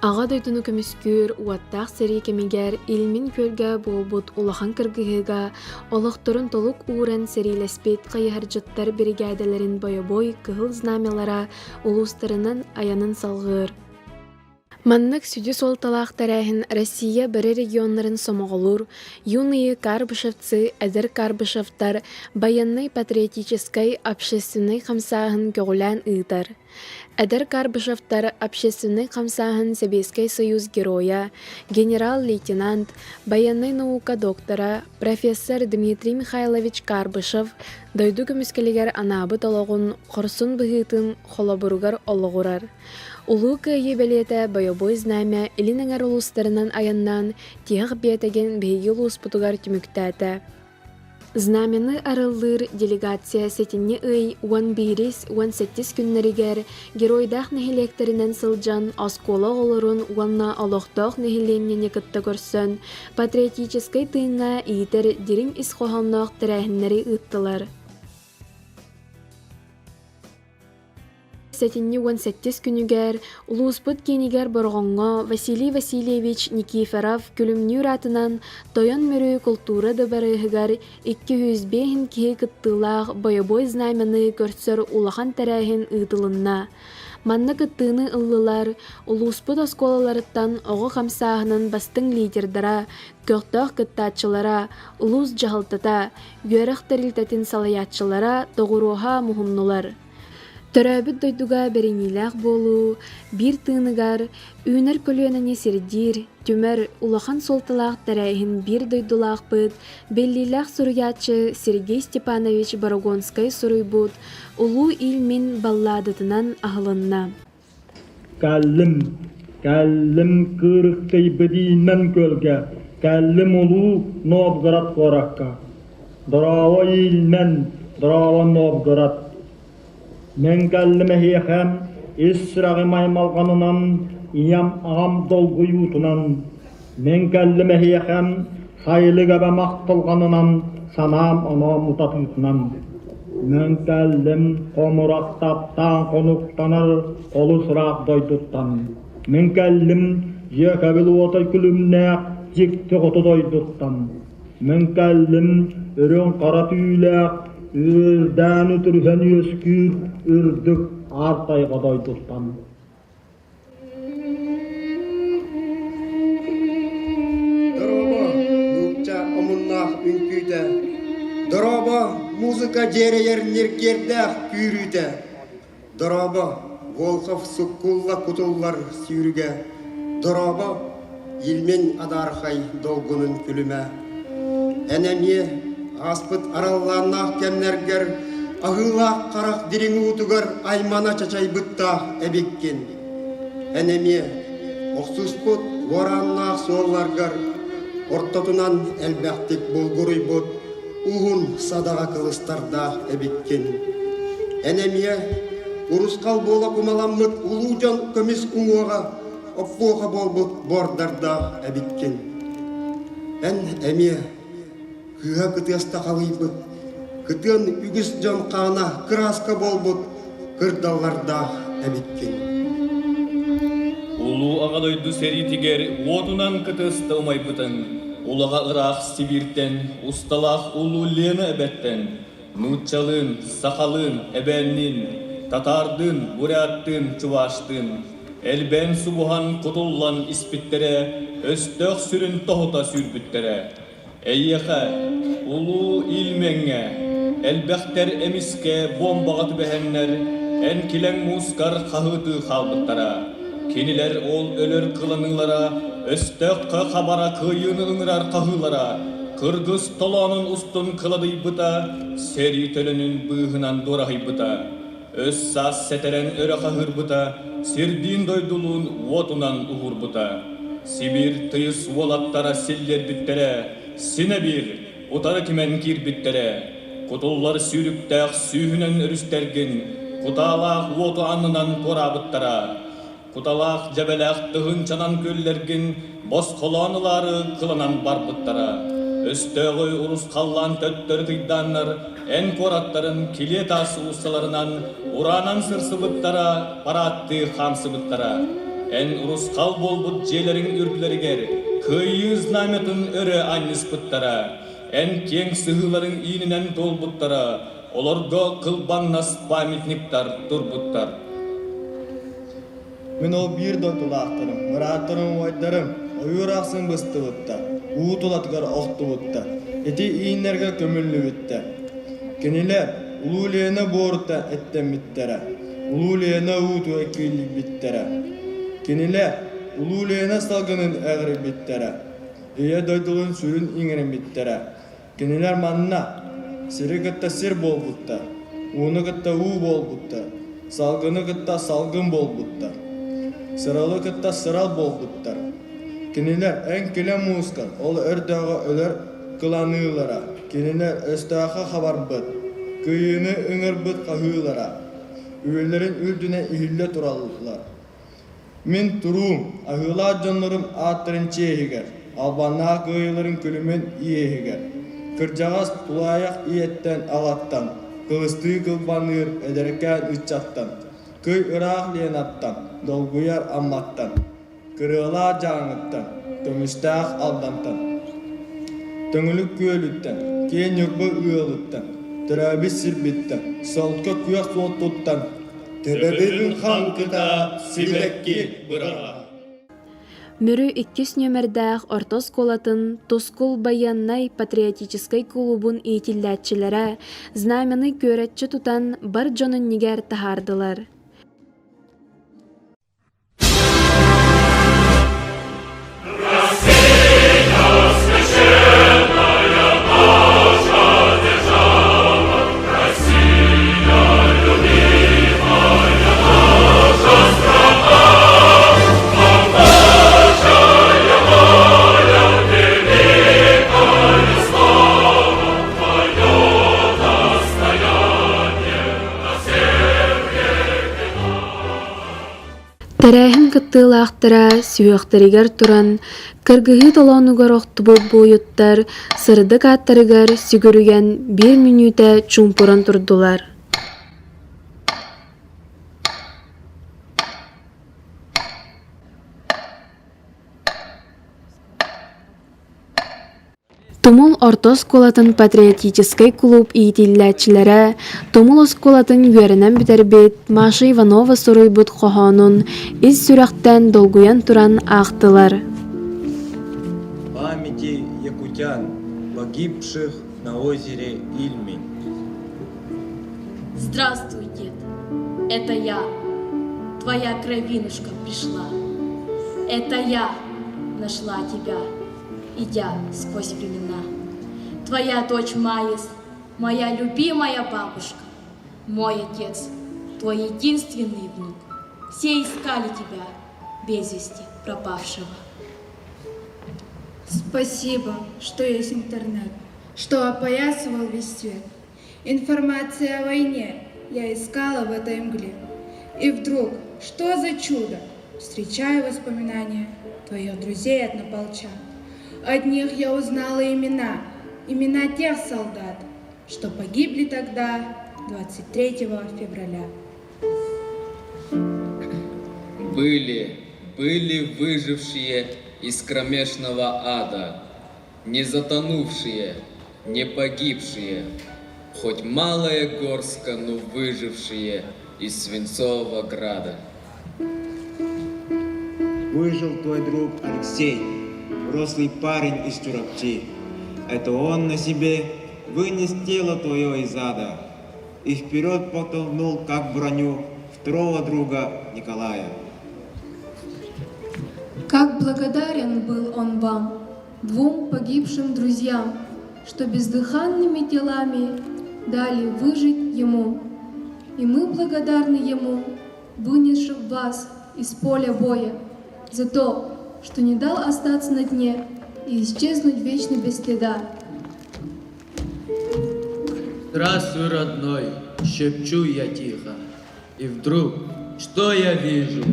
Аға дойдуну көміскүр, уаттақ сәрі кемигер илмин көлгі болбут улахан кыргыһыга, олохторун толук ууран сәрилеспет қайыхаржыттар бригадаларын бойобой кыһыл знамялара улустарынан аянын салғыр. Маннык сүдү солталаах тарахын Россия бары регионнарын сомоголур, юные карбышевцы, эдер карбышевтар военной патриотической общественной хамсаахын көгүлән ыытар. Эдер карбышевтар общественный хамсаахын Советский Союз героя, генерал-лейтенант, военной наука доктора, профессор Дмитрий Михайлович Карбышев, дойду көміскелігер анабыт олоғын қорсын бұғытын холобуругар олоғурар. Улуу кыйы белете бойобой знамя илинеңер улустарынан аяннан тиях бетеген бейги улуспутугар түмүктәті. Знамяны арыллыр делегация сетинне ый 11-18 күннәригер геройдах нехилектеринен сылжан оскола олорун уанна олохтох нехиленнене кытта көрсөн патриотической тыыңа иитер дирим исхохоннох тәрәһиннәри ыттылар. Сетинне 18 күнүгер улуспут кенигер боргонго Василий Васильевич Никифоров күлүмнүр атынан тойон мөрү культура дыбарыгар 205 киһи кыттылаах бойобой знамяны көрсөр улахан тәрәһин ыытылынна. Манна кыттыыны ыллылар улуспут осколаларыттан оҕо хамсааһынын бастың лидердара, көхтөөх кыттаачылара, улус жахылтата, үөрэх терилтетин салаячылара тоҕуруоха муһуннулар. Төрөбүт дойдуга береңилээх болуу, бир тыыныгар, үүнер көлүөнэни сирдир, түмөр улахан солталаах тәрәйхин бир дойдулаахпыт, беллилээх суруячы Сергей Степанович Барагонскай суруйбут, улуу илмин балладытынан аһылынна. Кәллим кырыктай бедиинмен көлге, кәллим улуу Новгород коракка. Дорава илмен, дорава Новгород. Мен кәллиме хейхем, исрағы маймалғанынан, иям ағам долгы ютынан. Мен кәллиме хейхем, сайлы гәбә мақтылғанынан, санам ана мутатытынан. Мен кәллим қомырақтаптан қонуқтанар, қолы сұрақ дойдыттан. Мен кәллим жекәбіл отай күлімнәк, жекті ғоты дойдыттан. Мен кәллим үрін қара түйіләк, үрдән үтірген өскүр, үрдік артайға дойдықтан. Дороба, нүкча омыннақ үнкүйті. Дороба, музыка жерейер неркердәқ күйрүйті. Дороба, Волхов суккулла кутуллар сүйріге. Дороба, илмен адархай долгунын күліме. Әнәме, аспыт аралланнақ кәмнәргер, ағылақ қарақ дирин ұтығар аймана чачай бұттақ әбеккен. Әнеме, оқсуспыт ораннақ солларғар, ортатынан әлбәқтік болғырый бұт, ұғын садаға қылыстарда әбеккен. Әнеме, ұрысқал бола құмаламмыт ұлу жан көмес ұңуға, оппоға болбыт бордарда әбеккен. Әнеме, кыға кытыаста қалыйбыт, кытын үгіс жон қана краска болбыт, кырдалларда әбеккен. Улу ағадойду сәритигер отунан кытыста умайбытын, улаға ырах Сибиртен, усталақ улу лені әбәттен, нутчалын, сақалын, әбәннин, татардын, буряттын, чуваштын, әлбән субухан құтуллан испиттере, өстөк сүрін тоғыта сүрбіттере. Әйеха, улу илменге, әлбәқтер әміске бомбағат бәхеннер, ән киләң мускар қағыты қалбыттара. Кенілер ол өлір қылыныңлара, өстөққа қабара күйіні ұңырар қағылара. Кыргыз толанын ұстын қылыдый бұта, сәрі төлінің бұғынан дорағай бұта. Өз сас сәтәрен өрі қағыр бұта, сердин дойдулun отунан ұғыр бұта. Сибир тыйыс олаттара селлер біттере, Сіне бір, ұтары кімен кир біттере, құтуллар сүйріктәқ сүйінен үрістерген, құталақ оту анынан порабыттара, құталақ жәбәләқ тұғын чанан көллерген, бос қоланылары қылынан барбыттара, өстөғі ұрыс қаллан төттір қиданнар, ән қораттарын келе тасы ұсталарынан, ұранан сырсыбыттара, паратты қамсыбыттара, en uruskal bolbut jelerin ürgüleriger, kıyı znametın öre annispıttara, en keng sıhıların iğninen dolbuttara, olarga kılbannas pamitniktar turbuttar. Мен ол бир дотулақтырым, мұратырым ойдарым, ойырақсын бұсты бұтта, уутулатығар оқты бұтта, еті иінерге көмілі бұтта. Кенелер, улулені борта әттен біттері, улулені ууту әкелі біттері. Кенелер, улулені салғының әғірі біттері, ие дойдылын сүрін иңірін біттері. Кенелер манна, сірі күтті сір бол бұтта, уыны күтті у бол бұтта, салғыны күтті салғын бол бұтта. Sıralı kıtta sıral bolduqtar. Kiniler en kile muskar, ol ördağı öler kılanılara. Kiniler östağı habar bıt, kıyını ıngır bıt kahılara. Üyelerin üldüne ihille turallar. Min turum, ahıla canlarım atırın çehiger. Albana kıyıların külümün iyehiger. Kırcağız tulayak iyetten alattan. Kılıstığı kılbanır ederken üçattan. Köy ıraq liyenattan, dolguyar ammattan, kırıla canıttan, tömüstağ aldantan, töngülük köyülütten, keyin yurbu ıyılıttan, terabi sirbitten, soltka kuyak soltuttan, tebebirün hankıta silekki bırağa. Мөрү 2 нөмірдәғ ортос колатын Тоскул Баяннай патриотической клубун иетилләтчілері знамені көрәтчі тутан бар жонын нигер тахардылар. Тәрәһін кыттылақтыра сүйіқтерігер тұран, кыргыһы толонугар оқтыбы бойыттар, сырдык аттарыгар сүгіріген 1 минута чумпуран тұрдылар. Тумул ортос колатын патриотический клуб иетилләтчілері, Тумул осколатын үйерінен бітербет Маша Иванова соруйбут қохонун из сүрәқтен долгуян туран ақтылар. Памяти якутян, погибших на озере Ильмень. Здравствуй, дед, это я, твоя кровинушка пришла. Это я нашла тебя, идя сквозь времена. Твоя дочь Маис, моя любимая бабушка, мой отец, твой единственный внук. Все искали тебя, без вести пропавшего. Спасибо, что есть интернет, что опоясывал весь свет. Информация о войне я искала в этой мгле. И вдруг, что за чудо, встречаю воспоминания твоих друзей однополчан. От них я узнала имена тех солдат, что погибли тогда, 23 февраля. Были выжившие из кромешного ада, не затонувшие, не погибшие, хоть малая горстка, но выжившие из свинцового града. Выжил твой друг Алексей, рослый парень из Чурапчи. Это он на себе вынес тело твое из ада и вперед потолкнул, как броню, второго друга Николая. Как благодарен был он вам, двум погибшим друзьям, что бездыханными телами дали выжить ему. И мы благодарны ему, вынесшим вас из поля боя, за то, что не дал остаться на дне и исчезнуть вечно без следа. Здравствуй, родной, шепчу я тихо, и вдруг, что я вижу?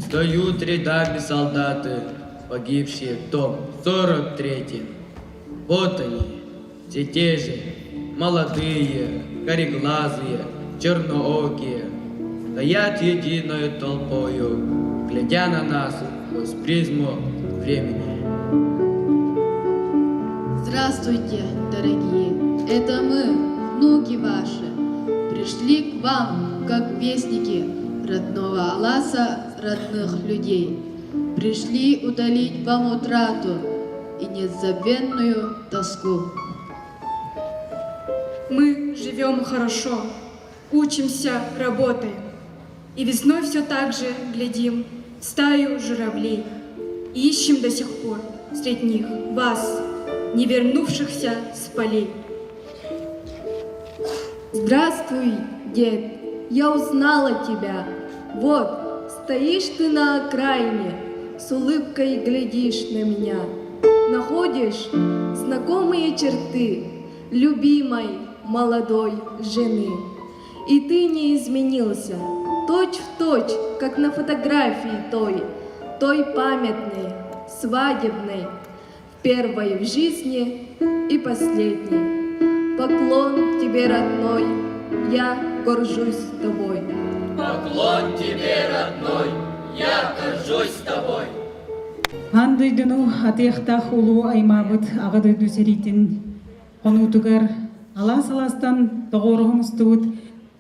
Стоят рядами солдаты, погибшие в том 43-м. Вот они, все те же, молодые, кореглазые, черноокие, стоят единой толпою, глядя на нас сквозь призму времени. Здравствуйте, дорогие! Это мы, внуки ваши, пришли к вам, как вестники родного Алласа, родных людей. Пришли удалить вам утрату и незабвенную тоску. Мы живем хорошо, учимся, работаем. И весной все так же глядим в стаю журавлей. И ищем до сих пор средь них вас, не вернувшихся с полей. Здравствуй, дед, я узнала тебя. Вот, стоишь ты на окраине, с улыбкой глядишь на меня. Находишь знакомые черты любимой молодой жены. И ты не изменился, точь в точь, как на фотографии той памятной, свадебной, первой в жизни и последней. Поклон тебе, родной, я горжусь тобой. Поклон тебе, родной, я горжусь тобой. Андойдуну атыяқтақ улу аймабыт ағадойду серитин қонутугар алас-аластан тоғорғымыстуыт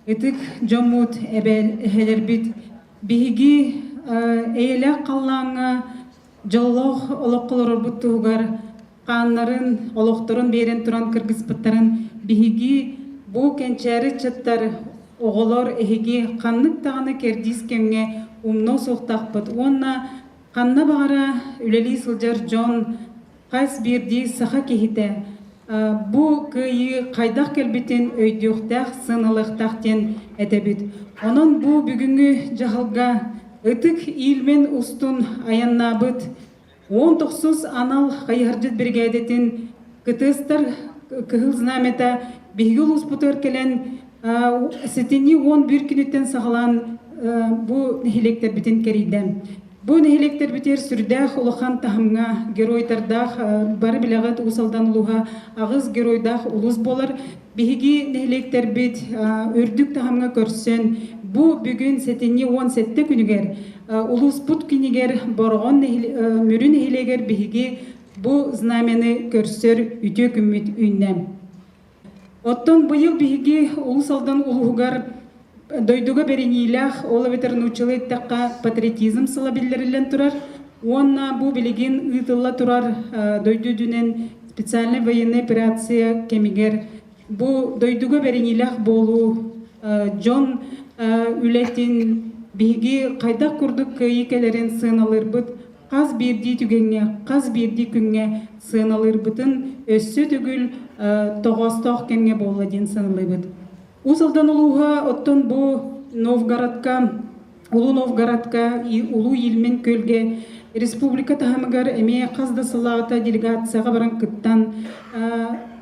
ытык жомут әбәлербит биһиги эйләк қаллаңа жоллоқ олоққылыр бұттуғар қаннарын олоқторын берен туран кыргызпыттарын биһиги бу кенчәрі чаттар оғолор эхиги қаннык тағаны кердис кемге умно соқтақпыт онна қанна бағара үлели сылжар жон қайс бирди саха кехите бу кыйы қайдақ келбитин өйдюқтақ сынылықтақтен әтебит. Онон бу бүгүнгү жахылга ытык илмен устун аяннабыт 19 анал қайыржыт бригадетін кытыстар кыхыл знамета бигил успутыр келен сетини 11 күнүттен сағалан бу нехилектер битин керейден. Бу нехилектер битер сүрдәх улахан тахымга геройтардах бары билагат усалдан улуга агыз геройдах улус болар. Биһиги нехилектер бит өрдүк тахымга көрсен бу бүгүн сетини 17 күнүгер улус пут күнүгер боргон мүрүн нехилегер биһиги бу знамени көрсөр үтө күмүт үйнем. Оттон быйыл биһиги улусалдан улугар дойдуга беренилях ола ветернучылы таққа патриотизм сылабиллерилен турар. Онна бу билигин ытылла турар дойду дүнен специальный военный операция кемигер. Бу дойдуга беренилях болу жон үлетин биги қайда курдук кыйкелерин сыналырбыт. Қаз бирди түгенге, қаз бирди күнге сыналырбытын өссө түгүл тоғостоқ кемге болладин сыналыбыт. Усалдан улуға оттон бу Новгородка, улу Новгородка и улу илмен көлге республика тахамыгар эме қазда сылағыта делегацияға баран кыттан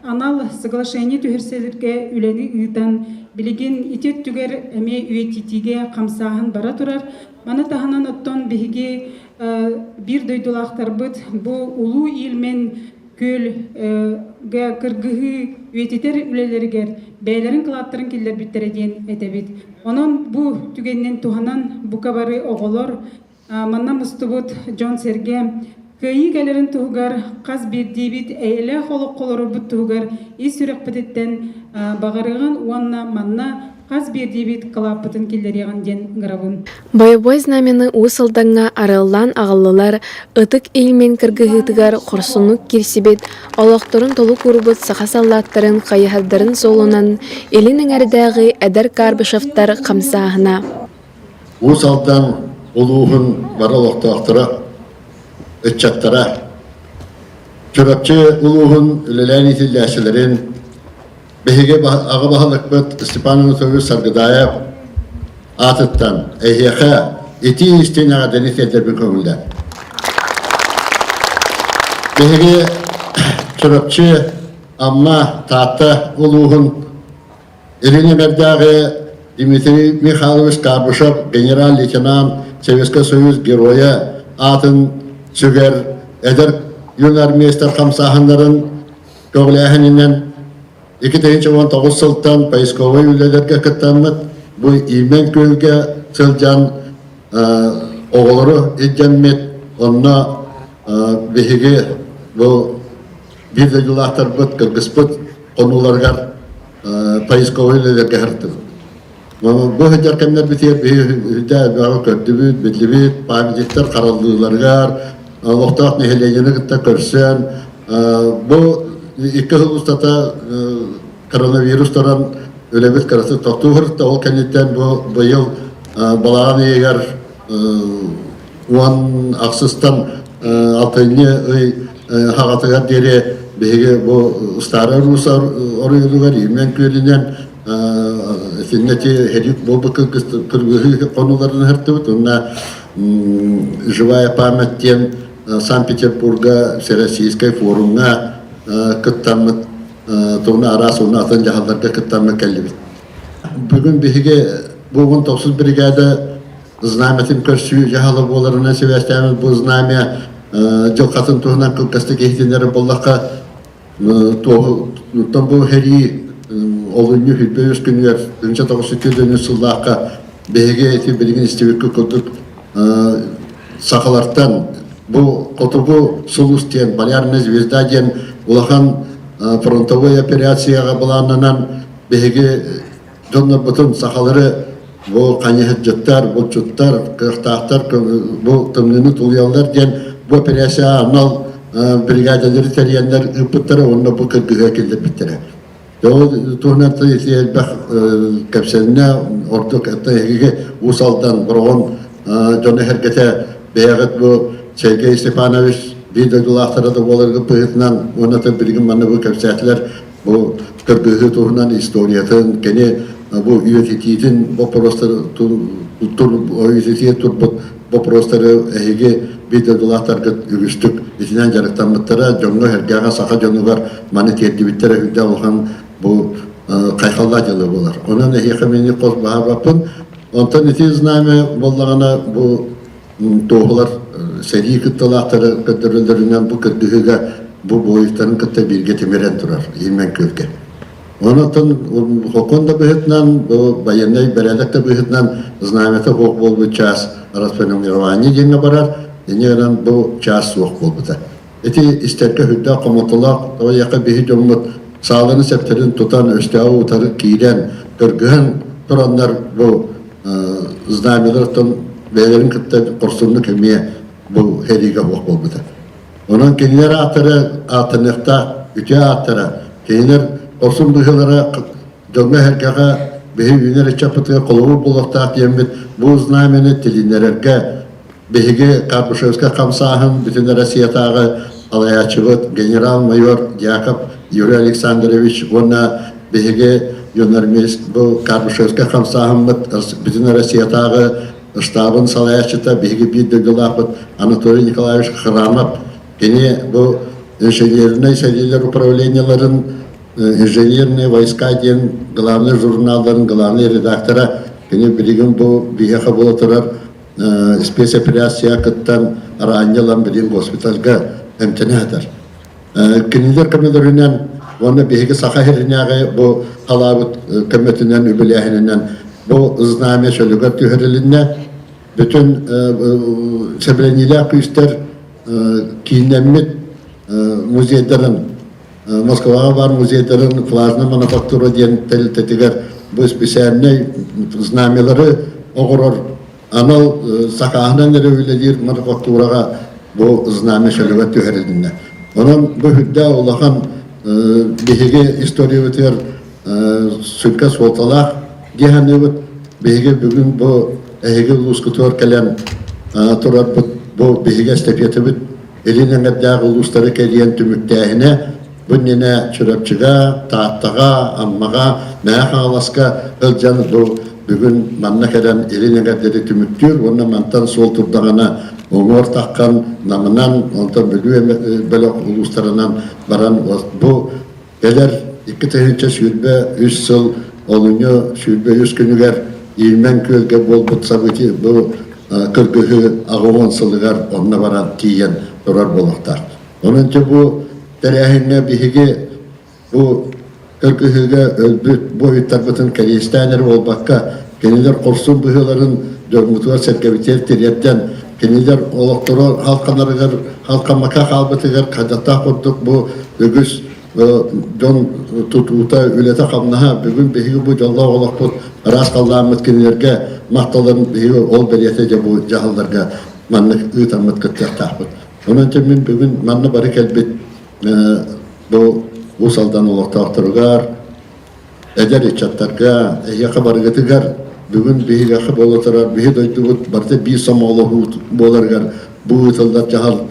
анал соглашение түхерселерге үлені ыйтан билеген итет түгер эме үйетитиге қамсағын бара турар. Мана таханан оттон биһиги бир дойдулақтар быт бу улу илмен көл кыргыһы үйетитер үлелергер бәйләрен кылаттырын киллер биттереден этебит. Онон бу түгеннен туханан букабары оголор манна мустубут Джон Серге кыйы келерин тугар каз бирдибит эйле холок колору бут тугар ис сүрек пететтен багарыган уанна манна каз бирдибит калапытын киллереган ден гравын. Боевой знамены усылданга арыллан ағылылар ытык илмен кыргыһытыгар хорсунук кирсибит олоқторун толу курбут сахасаллаттарын кайыһардарын солунан элинин әрдәгы әдер карбышевтар камсаһына. Усалдан улуһун баралоқтоқтыра ытчаттара чүрөпче улуһун үлелән итилләшелерин беһиге ага баһалыкбыт Степан Анатольевич Саргыдаев атыттан эйхе ити истенага денетелдер бин көңүлдә. Беһиге чүрөпче амма таатта улуһун Ирине Мердагы Дмитрий Михайлович Карбышев, генерал-лейтенант Советский Союз героя атын сүгер эдер юнармейстер камсахандарын көгләһеннән 2019 сылтан поисковый үлелерге кыттанмыт бу илмен көлге сылжан оғылары едеммет, онна бігіге бұл бірді жылақтар бұд, кіргіспұд, қонуларғар поисковойлерге хыртын. Бұл хыджар кәмдер бітер бүйді бағы көрдібіт, бітлібіт, памятиктер қаралдыларғар, лоқтақ нехеленені күтті көрсен. Бұл екі жыл ұстата коронавирустаран өлебіт қарасы тоқту ғыртты, ол кәнеттен бұйыл балаған егер уан ақсыстан алтыны хағатығар дере беге бұл ұстары рұсар орыйлығар емен көлінен сеннети хедик бұл күргігі қонуларын хырты бұд. Онна живая памяттен Санкт-Петербурга Всероссийской форумға күттамыд, тұғына арас оны атын жағаларға күттамы кәлібіт. Бүгін беге бұғын 90 бригада знаметин көрсі жағалы боларына себестеміз бұл знамя жылқатын тұғынан күлкасты кейтенері болаққа тұғын бұл хәри олыны хүлбе өз күнер 1992 сыллаққа беге еті білген істевекке күлдік сақаларттан бұл қотыбы сұлыстен, полярный звезда ден улахан фронтовой операцияға боланынан беге жонна бұтын сақалары бұл қанехеджеттар, бұл чуттар, қырықтақтар, бұл тымныны тұлиялар ден бұл операция анал бригадалары тәрияндар үпіттері, онына бұл кіргіға келдер біттері. Туғнатты елбақ кәпсәліне ордық әттіге ұсалдан бұрғын жоны әргеті бәйіғіт бұл Сергей Степанович бейдігілақтырады оларға бұғытынан оныты білген маны бұл кәпсәтілер бұл кіргігі туғынан историятын, кәне бұл үйетететін вопростары әйге бейдігілақтарға үгістік етінен жарықтанмыттары жоңғы әргеға сақа жоңы бар маны тердебіттері хүлді олған бұл қайқалла жылы болар. Онан әйеқі мені қос баға бапын, онтан еті знамя болағына бұл тоғылар сәри күтталақтары күттірілдерінен бұл күрдігіға бұл бойықтарын күтті бірге темерен тұрар, елмен көлге. Онытын хоконда бұғытынан, баянай бәрәлікті бұғытынан знаметі хоқ болбы час распределение денге барар, денерен бұл час соқ болбыда. Эти истерке хүдді қомытылақ, яқы бейі жомыт сағылыны сәптерін тұтан өстеуі ұтары кейлен, көргіген тұрандар бұл знамелердің бәлерін күтті құрсынны көмее бұл хәриге хоқ болбыда. Онан кенелер атынықта, үте аттары, кенелер Орsun бұғылары жоңға әркеға бейі үйінер чапытыға қолуы болуқтақ ембет бұл знамені тілінерерге бейге Карпушевска қамсағын бүтін Россиятағы алаячығыт генерал-майор Яков Юрий Александрович оны бейге юнармес бұл Карпушевска қамсағын бүтін Россиятағы штабын салаячыта бейге бейдігілапыт Анатолий Николаевич Храмов кене бұл инженерный сәлелер управленияларын инженерные войска ден главный журналдарын главный редактора кене билигин бу бияха боло турар спецоперация кыттан аранжалан билин госпитальга эмтенадыр. Кенелер камелеринен оны биге сахахиринягы бу халабыт көмөтүнөн үбүлэхинен бу знамя шөлөгөр түһөрүлүнө бүтүн себренилер күстер кийинемит музейдерин Москваға бар музейдерін флажны мануфактура ден тәтігер бұл специальный знамелері оғырыр. Анал сақағынан әрі өлелер мануфактураға бұл знаме шөлігі түхәрілдіңі. Оның бұл хүдді олаған бейге история өтер сүлкі солталақ дегені өт бейге бүгін бұл әйге ұлысқытыр кәлен тұрар бұл бейге степеті бүт елінен әддағы ұлыстары кәлен түміктәйіне Бұннене чүрөпчіға, тааттаға, аммаға, мәяқа аласқа өлжаны бүгін манна кәрен елінегердері түміктір, оны мантан сол тұрдағана оңыр таққан намынан, онтан бөлі ұлыстарынан баран бұл әлер 2 тәйінче сүрбе 3 сыл олыны сүрбе 3 күнігер елмен көлге бол бұтса бұти бұл күргігі ағуын сылығар онына баран тиен тұрар болықтар. Онынчы бұл Тәрәхіңе бігіге бұл көркіхіге өлбіт бойыттар бұтын кәрестәнер олбаққа кенелер құрсын бұғыларын жөрмұтуар сәркәбітер тереттен Кинилер олоқтыру халқанарығыр, халқамака қалбытығыр, қадатта құрдық бұл бүгіс жон тұтуыта үлеті қамнаға бүгін бейгі бұл жолла олақ бұл рас қалдамыт кинилерге мақталарын бейгі ол береті де бұл жағалдарға маннық ұйтамыт күттер тақпыт. Онан мен бүгін манны бары кәлбет бұл ұсалдан олақтақтырығар, әдер етчаттарға, әйеқі барығытығар, бүгін бейгі ақы болатырар, бейгі дойдығыт барды бей самалығы боларғар, бұл ұтылдар жағал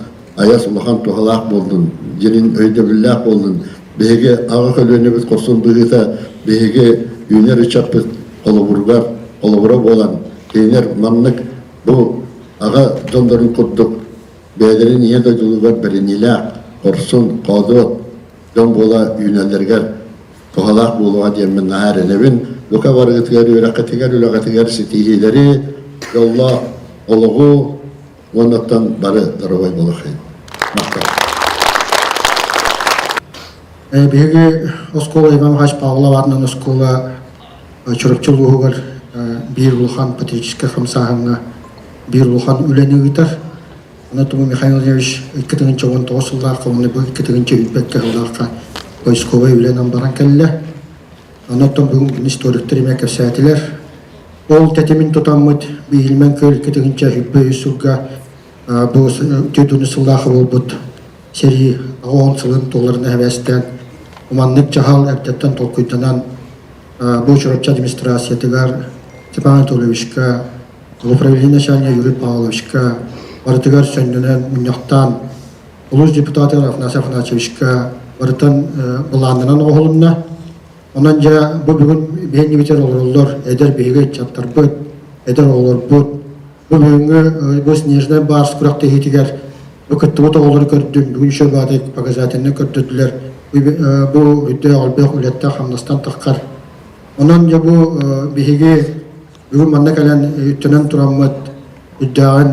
аяс ұлақан туғалақ болдың, жерін өйді білләқ болдың, бейгі ағы көлөне бүт қорсын бұғыта, бейгі үйнер үчаппыт қолыбұрға болан, кейнер маннық бұл аға жондарын құддық, бәдерін ие дойдылығар бірініләқ, қорсын, қадуат, жон бола үйнелергер, туғалақ болуға демін нағарынебін, Luka vargıtgar, üraqatigar, sitihilleri, yolla, oluğu, ondan barı daravay boluqayın. Беги оскола Иван Хаш Павла варнан оскола чурупчулугар бир улхан патриотическая хамсаханга бир улхан үлени гитар. Ана Туму Михаил Владимирович 2019 жылда калны бу 2025 жылда Поисковый үленен баран келле. Анаттан бүгін историктер кәсәтилер. Ол тәтемин тотаммыт бейілмен көл кетігінче хүббе үсілға бұл түйдіні сыллақы болбыт сери ағуан сылын толарына әвәстен уманнық жағал әрдеттен толкуйданан бұл шырапча администрациятығар Степан Анатольевичка, управление начальника Юрий Павловичка, барытығар сөндінен мұнияқтан ұлыс депутатығар Афанасий Афанасьевичка барытын бұландынан оғылынна. Ondan ja bu bugün beni biter olurlar, eder beyge çaptar bud, eder olur bud. Bu bugün bu snejne bars kurakta hitiger. Bu kıttıbıta olur gördüm, bugün şu badık pagazatını gördüler. Bu hüdde albek ulette hamdastan takkar. Ondan ja bu beyge bugün manna kalan ütünen turammat, hüddeğin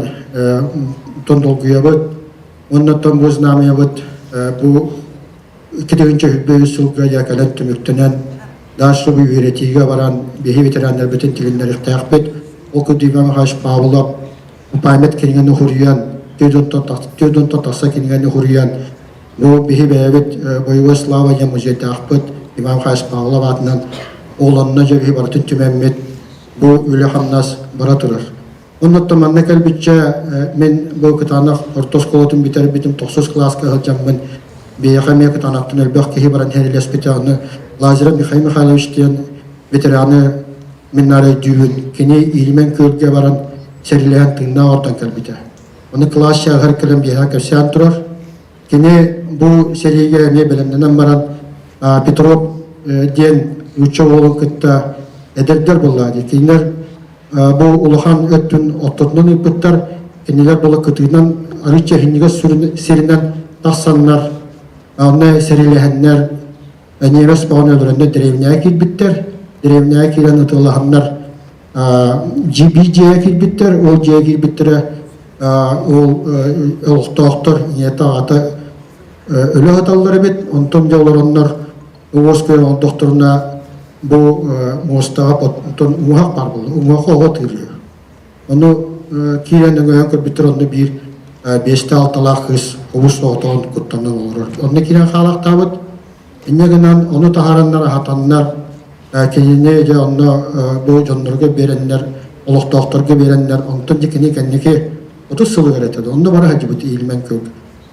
tondolguya bud. Ondan tam bu znamya bud, bu Kidegince hübbe usulga yakalan tümüktenen daşlı bir üretiye varan behi veteranlar bütün tilinler ihtiyaq bet. O kudivan haş Pavlov upaymet keningeni huriyan, tüydün tatasa keningeni huriyan. Bu behi bevet Boyugoslava yamuzeti akbet İmam Haş Pavlov adından oğlanına cebihi baratın tümemmet bu öyle hamnas baratırar. Ondan manna kalbitçe men bu kıtanaq ortos kolatın biter bitim 90 klaska hılcamın Beyxamiye kıtanaqtın elbaq kehi baran heriles bitianı Lazira Mikhail Mikhailovич'ten veteranı minnare düğün kini ilmen kölge baran serileyen tığına ortan kalbite. Onu klas şahar kalem biha kevsiyan turur. Kini bu seriye emiye belemdenen baran Petrov diyen uçça oğlun kıtta ederder bulladı. Kiniler bu uluhan öttün oturtunun ipittar kiniler bula kıtığından arıçça hinniga serinden tahsanlar Anne serilehenler Neves bağını öldürende derevneye kilbitler. Derevneye kilen ıtılahanlar GBC'ye kilbitler. O C'ye kilbitler. O doktor niyete ata ölü hataları bit. Ondan da onlar Uvoskoy on doktoruna bu Mustafa ondan muhak var buldu. Muhak oğut giriyor. Onu kilen öngöyen kilbitler onu bir 5-6 kız Ovus oğutan kuttanı olur. Onu kilen halak tabut. İnneginden onu taharanlar, hatanlar, kendine de onu bu canlarga verenler, oluk doktorga verenler, ondan dikini kendine 30 sılı veretedi. Onda var hacı biti ilmen kök.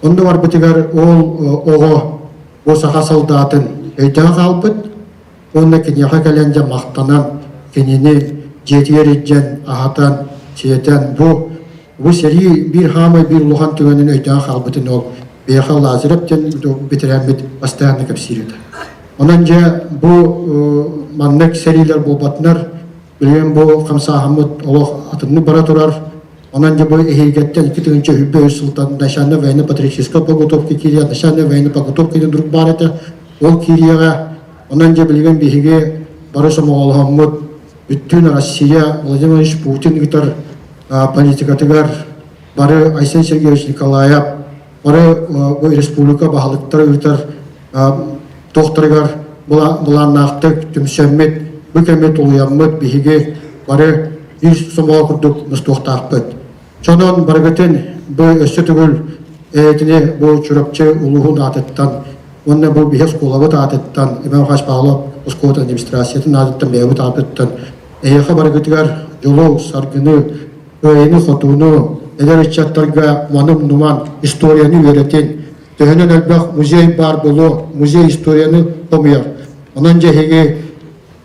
Onda var bitigar oğu, o saha saldatın öyden kalbıt. Onda kendine gelence maqtanan, kendine jetiyer edecen, ahatan, şeyden bu seri bir hamay bir luhan tüvenin öyden kalbıtın ol. Beyha lazirepten bitiren bit bastayanı kapsiriydi. Onanca bu mannek seriler bu batnar, bilen bu Kamsa Hamud Allah atını bara turar. Onanca bu ehigetten 2 tığınca Hübbe Sultan Naşanı ve Yeni Patriçiska Pagutovki Kiriya Naşanı ve Yeni Pagutovki'nin durup barete ol Kiriya'ya onanca bilen behige Barış Moğol Hamud bütün Rusya Vladimir Putin gitar politikatıgar barı Aysen Sergeyevich Nikolayev barı bu respublika bahalıkları gitar doktorgar bulanaktık tümsemmet bu kemet oluyanmet behige barı bir somal kurduk mustohtaqbet. Çonun bargıtın bu ösütügül etini bu çürükçü uluğun atıttan, onunla bu bihes kolavat atıttan, İmam Haç Bağlap, Uskot administrasiyatın atıttan beyavut atıttan, eyaka bargıtıgar yolu, sargını, öğeni xotuğunu, eder içatlarga manım numan, historiyanı öğretin, töhünün elbaq muzey bar bulu, muzey historiyanı komuyar. Onunca hege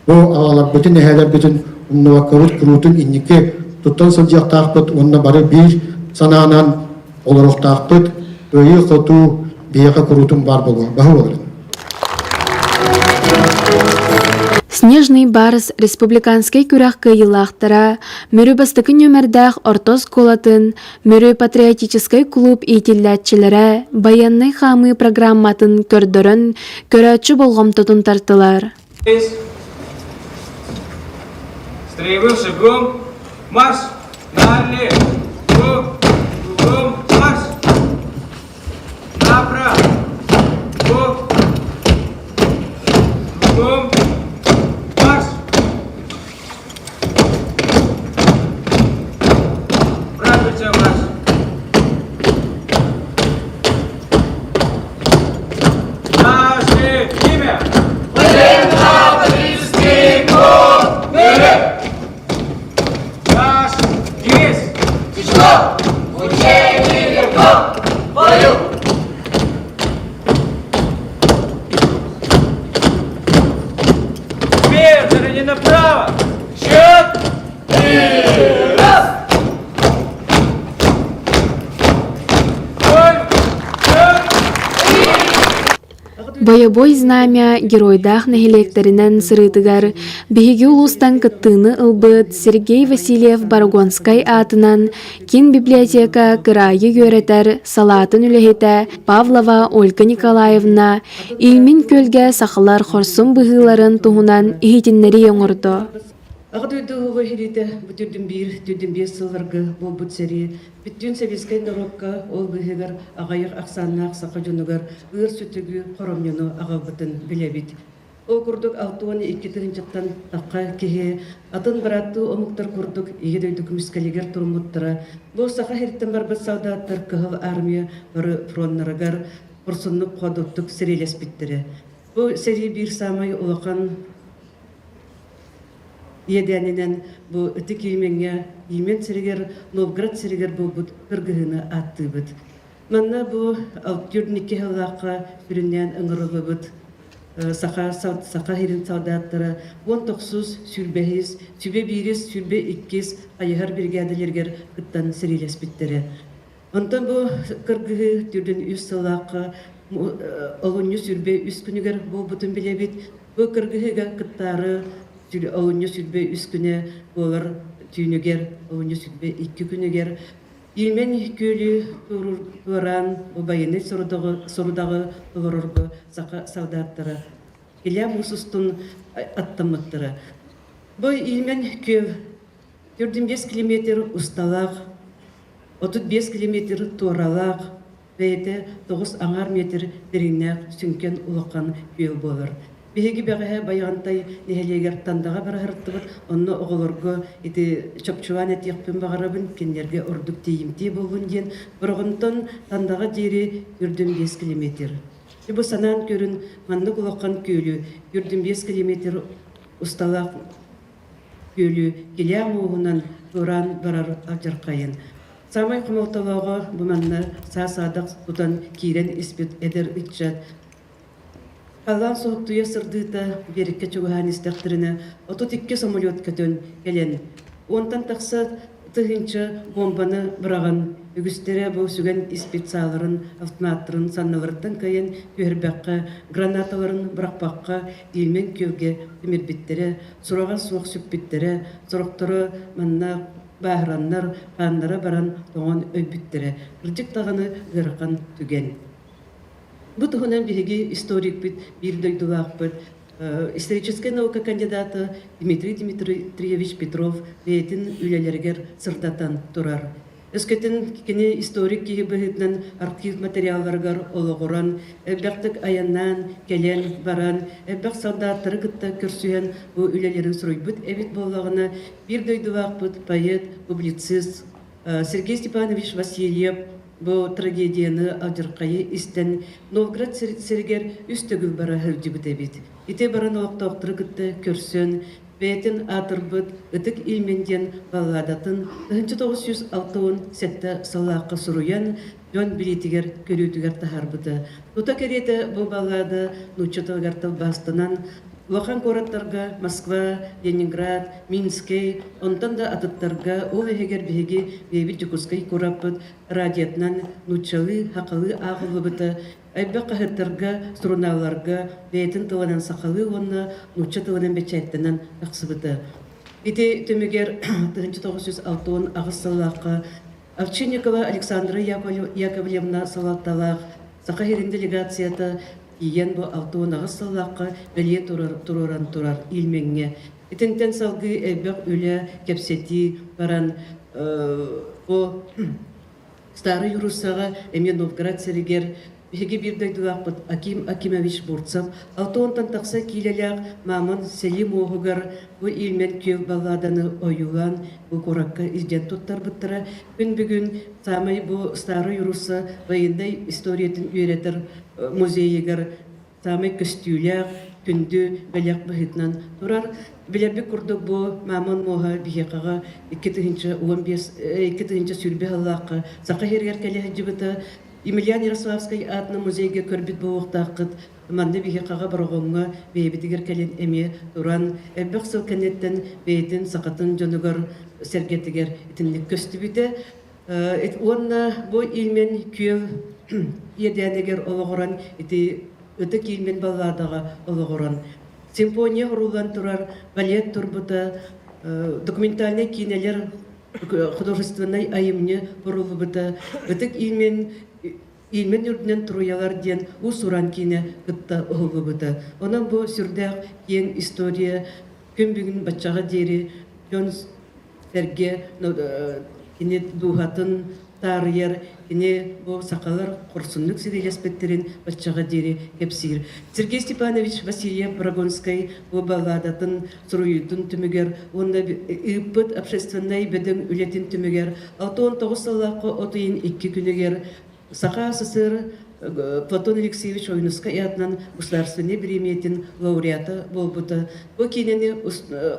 bu ağalar bütün neheler bütün umnuvakavut kurutun inniki tuttan sılcaq taqpıt, onunla barı bir sananan olarak taqpıt, öğü xotu beyaka kurutun bar bulu. Bahı olur. Снежный барс республиканский күрәхкы йыллахтара, мөрі бастыкын нөмірдәқ ортос колатын, мөрі патриотический клуб итилләтчілері баянный хамы программатын көрдірін, көрәтші болғым тұтын тартылар. Строевым шагом марш! Налево! Кругом марш! Направо! Кругом марш! Правильно марш! Наше имя! Военно-политический клуб! Наш девиз! Тяжело! Учение легко! Бою! Вверх, не направо! Счет! И раз! Боевой знамя геройдах нахилектеринен сырытыгар биһиги улустан кыттыыны ылбыт Сергей Васильев Барагонскай атынан кин библиотека кырайы йөретер салатын үлэхите Павлова Ольга Николаевна илмин көлге сахалар хорсун быһыыларын туһунан ихитиннери оҥордо. Ағдойды ұғы херейді бүтірдің бір, түрдің бес сылғырғы бұл бұт сәрі. Бүттін сәвескен дұрыққа ол бұғығыр ағайық ақсанына ақсақа жонығыр ұғыр сүтігі қоромнену аға бұтын білебет. Ол күрдік 6-12 жаттан таққа кеге атын баратты омықтар күрдік егедойды күміскалегер тұрмыттыра. Бұл сақа хереттен бар бұт саудаттар кығыл армия бұры фроннарығар бұрсынып қодыптық сәрелес біттірі. Бұл сәрі бір самай ұлақан Едәненен бұл үті келменге емен сірігер, Новгород сірігер бұл бұд біргіғіні атты бұд. Манна бұл 6-2 ғылаққа бүрінен ұңырылы бұд. Сақа херін саудаттары 19 сүрбәхіз, сүбе біріз, сүрбе 2 айығар бригадалергер күттан сірелес біттері. Онтан бұл кіргіғі түрдің үс сылаққа олынны сүрбе үс күнігер бұл бұтын білебет. Бұл кіргіғіға күттары Оуынны сүрбе үс күні олар түйінігер, оуынны сүрбе 2 күнігер. Илмен көлі тұран, байыны сорудағы ұғырырғы сақа саудаттары. Келя мұсыстың аттамыттыры. Бұл илмен көл 45 километр ұсталақ, 35 километр туаралақ, бәйті 9 аңар метр деріңнәқ сүнкен ұлыққан көл болыр. Беги бәгәһә баянтай нәһәлегәр тандаға барахыртыбыт, онны оғылырғы ити чопчуан әтияқпен бағарабын, кендерге ордук тейімтей болғын ден, бұрғынтын тандаға дері 45 километр. Бұл санан көрін манны құлаққан көлі, 45 километр ұсталақ көлі, келе аңуғынан тұран барар авжарқайын. Самай құмалталауға бұманны са-садық тұтан кейрен іспет әдір үтчат. Аллан соғықтуя сырдыта берекке чуғахан істіқтіріні 32 самолет көтін келен. Онтан тақса тұхынчы бомбаны бұраған үгістері бұл сүген испецаларын, автоматтырын саннавырттан кайын көрбәққа, гранаталарын бұрақпаққа, елмен көлге өмірбеттері, сұраған суық сүпбеттері, сұрықтыры манна бағыраннар, қаннары баран тоған өйбіттері, үрдік тағаны ғырқан түген. Бұл тұғынан бігі историк біт, бір дойдулақ біт, историческая наука кандидаты Дмитрий Дмитриевич Петров бейтін үлелергер сырдатан тұрар. Өскетін кені историк кейі бұғытнан архив материалларғар олығыран, әббәқтік аяннан, келен, баран, әббәқ саудаттары күтті көрсүйен бұл үлелерін сұрой бұд әбет болағына бір дойдулақ бұд, поэт, публицист, Сергей Степанович Васильев бу трагедияны ажыркайы истен Новгород сергер үстөгүл бара хылжыбытебит. Ите баран оқтоқтыры кытты көрсөн бәйтін атырбыт ытык илменден балладатын 1906 сәтті салаққа сұруян жон билетигер көрүтүгер тахарбыты. Тута кереті бұл баллады нучатылгар бастынан Лохан городтарга Москва, Ленинград, Минский, онтан да атыттарга ол эгер биги беби Жукускай кураппыт радиятнан нучалы хакалы агылыбыты айбак кахыттарга струналарга бейтин тыланан сакалы онна нуча тыланан бечайттанан аксыбыты. Ити төмөгер 1906 агыссаллакка Овчинникова Александра Яковлевна салатталак Сахарин делегацията Иен бу алтуын ағысыллаққа бәле турар илменге. Итінтен салғы әбіқ үлі кепсети баран бу Стары Юрусаға әме Новгород сәрігер Беге бирдайдылақпыт Аким Акимович Бурцев, алтуынтан тақса кейлеләқ Мамын Селим оғығар бу илмен кел балладаны ойулан бу коракка изден туттар бұттыра. Күн-бүгін самай бу Стары Юруса воендай историятын үйретір музейігер самай көстүйләқ күнді бәләқ бұхытнан тұрар. Біләбі күрдік бу Мамын моға бігеқаға 2-15 сүрбе халлаққа сақы хергер кәлі жібіті Емельян Ярославский атны музейге көрбіт бұғықтақыт, манды біге қаға барғонға бейбітігер кәлен әме тұран, әббәқ сыл кәнеттен бейтін сақатын жонығыр сәргетігер етінлік көсті біті. Онна бұл илмен күйел едәнегер олығыран, өтік илмен балладаға олығыран. Симфония ұрулан тұрар, балет тұрбыта, документальный кинелер художественной айымне бұрылыбыта, өтік Илмен үрдінен тұруялар ден ұсуран кейіне күтті ұғылыбыды. Онан бұл сүрдәқ ең история күн бүгін бачаға дері, жон сәрге кене дұғатын тарыяр, кене бұл сақалар құрсынлық сирелеспеттерін бачаға дері кепсир. Сергей Степанович Васильев Брагонскай бұл балладатын сұруютын түмігер, онда үппіт общественной бәдің үлетін түмігер, 6-19 салақы отыйын 2 күнігер, Саха СССР Платон Алексеевич Ойнуска ятнан государственный премиятин лауреата болбута. Бу кинени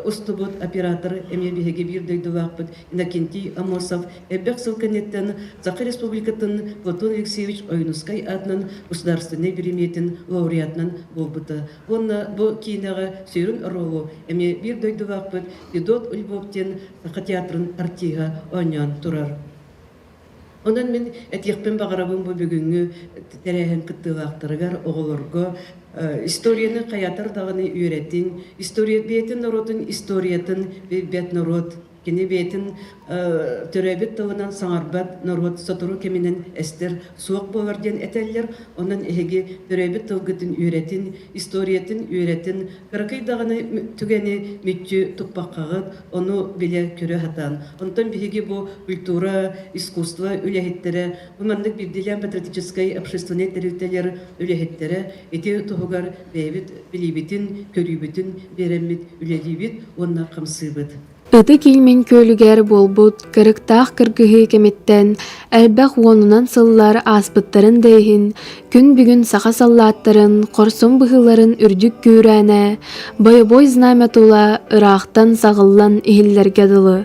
устубут оператор эме беге бирдей дулакпыт Иннокентий Амосов эбек сылканеттен Саха Республикатын Платон Алексеевич Ойнуска ятнан государственный премиятин лауреатнан болбута. Онна бу кинега сүйрүн ролу эме бирдей дулакпыт Федот Львовтен Саха театрын артига ойнан турар. Онан мен әтияқпен бағарабын бұл бүгінгі тәрәхін күттілақтырығар оғылырғы историяны қаятар дағыны үйреттін, история бетін народын историятын бет народ, кені бетін түрәбет тылынан саңарбат народ сотыру кемінен әстер суық боларден әтәлілер, онан әйге түрәбет тылғытын үйреттін, историятын үйреттін, қырақай дағыны түгені мүтчі тұқпаққағыд, оны біле көрі хатан. Онтан бігеге бұл культура, искусство үләхеттері, бұмандық бірділен патриотическай общественный тәрілтелер үләхеттері, еті тұғығар бәйбіт, білейбітін, көрейбітін, береммет, үләдейбіт, онна қамсыбыт. Ыты килмен көлүгер болбут, кырыктаах кыргыһы кеметтен, әлбәқ онунан сыллар аспыттарын дейхин, күн бүгін саха саллаттарын, корсон быһыларын үрдүк күүрәнә, бойобой знамя тула, ырахтан сағыллан ихиллерге дылы.